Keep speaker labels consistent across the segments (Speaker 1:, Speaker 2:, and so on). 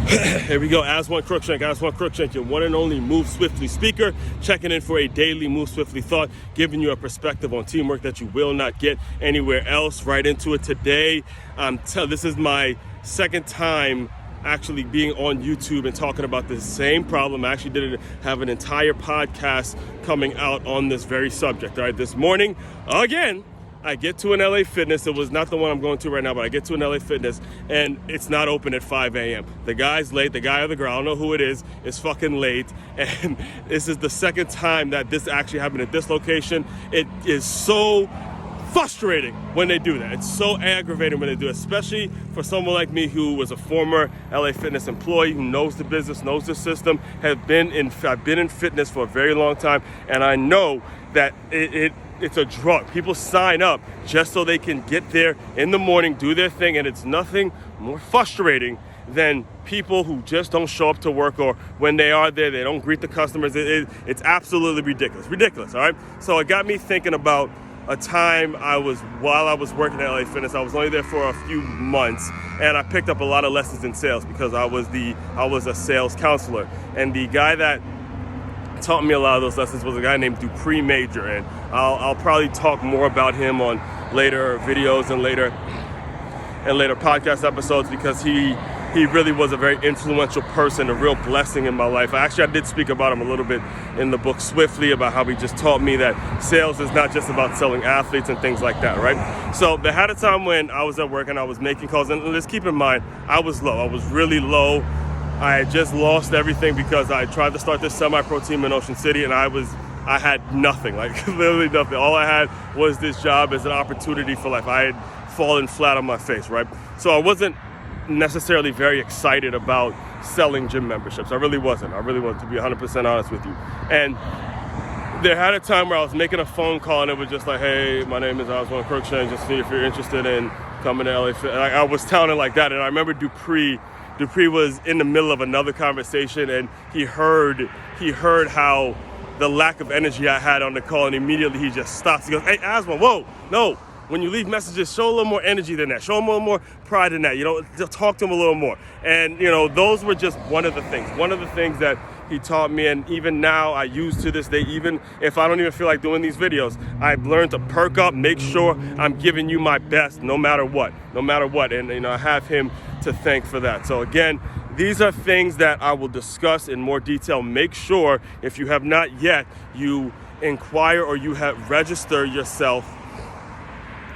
Speaker 1: Here we go, Aswand Cruickshank, your one and only Move Swiftly speaker, checking in for a daily Move Swiftly thought, giving you a perspective on teamwork that you will not get anywhere else. Right into it today. This is my second time actually being on YouTube and talking about the same problem. I actually have an entire podcast coming out on this very subject. All right, this morning, again, I get to an LA Fitness. It was not the one I'm going to right now, but I get to an LA Fitness and it's not open at 5 a.m. The guy's late. The guy or the girl, I don't know who it is fucking late. And this is the second time that this actually happened at this location. It is so frustrating when they do that. It's so aggravating when they do it, especially for someone like me who was a former LA Fitness employee, who knows the business, knows the system, I've been in fitness for a very long time, and I know that it's a drug. People sign up just so they can get there in the morning, do their thing, and it's nothing more frustrating than people who just don't show up to work, or when they are there, they don't greet the customers. It's absolutely ridiculous, all right? So it got me thinking about a time while I was working at LA Fitness. I was only there for a few months, and I picked up a lot of lessons in sales because I was a sales counselor, and the guy that taught me a lot of those lessons was a guy named Dupree Major, and I'll probably talk more about him on later videos and later podcast episodes, because he really was a very influential person, a real blessing in my life. I did speak about him a little bit in the book Swiftly, about how he just taught me that sales is not just about selling athletes and things like that, right? So there had a time when I was at work and I was making calls, and let's keep in mind, I was low. I was really low. I had just lost everything because I tried to start this semi-pro team in Ocean City, and I had nothing, like literally nothing. All I had was this job as an opportunity for life. I had fallen flat on my face, right? So I wasn't necessarily very excited about selling gym memberships. I really wasn't, to be 100% honest with you. And there had a time where I was making a phone call and it was just like, hey, my name is Aswand Cruickshank, just see if you're interested in coming to LA Fit. I was telling it like that, and I remember Dupree was in the middle of another conversation, and he heard how the lack of energy I had on the call, and immediately he just stops. He goes, hey, Aswand, whoa, no. When you leave messages, show a little more energy than that. Show them a little more pride than that. Just talk to them a little more. And, those were just one of the things that he taught me. And even now I use to this day, even if I don't even feel like doing these videos, I've learned to perk up, make sure I'm giving you my best no matter what. And, I have him to thank for that. So again, these are things that I will discuss in more detail. Make sure, if you have not yet, you inquire or you have registered yourself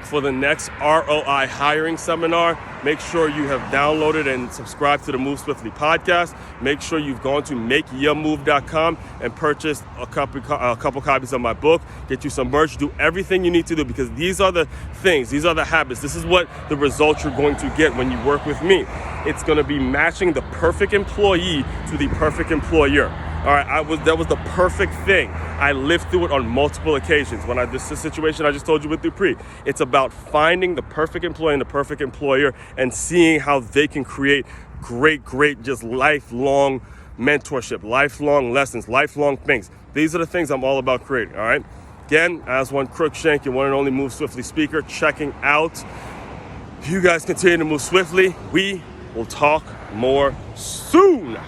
Speaker 1: for the next ROI hiring seminar. Make sure you have downloaded and subscribed to the Move Swiftly podcast. Make sure you've gone to makeyourmove.com and purchased a couple copies of my book. Get you some merch. Do everything you need to do, because these are the things, these are the habits. This is what the results you're going to get when you work with me. It's going to be matching the perfect employee to the perfect employer. All right, that was the perfect thing. I lived through it on multiple occasions. This situation I just told you with Dupree, it's about finding the perfect employee and the perfect employer and seeing how they can create great, just lifelong mentorship, lifelong lessons, lifelong things. These are the things I'm all about creating, all right? Again, Aswand Cruickshank, your one and only Move Swiftly speaker, checking out. If you guys continue to move swiftly, we will talk more soon.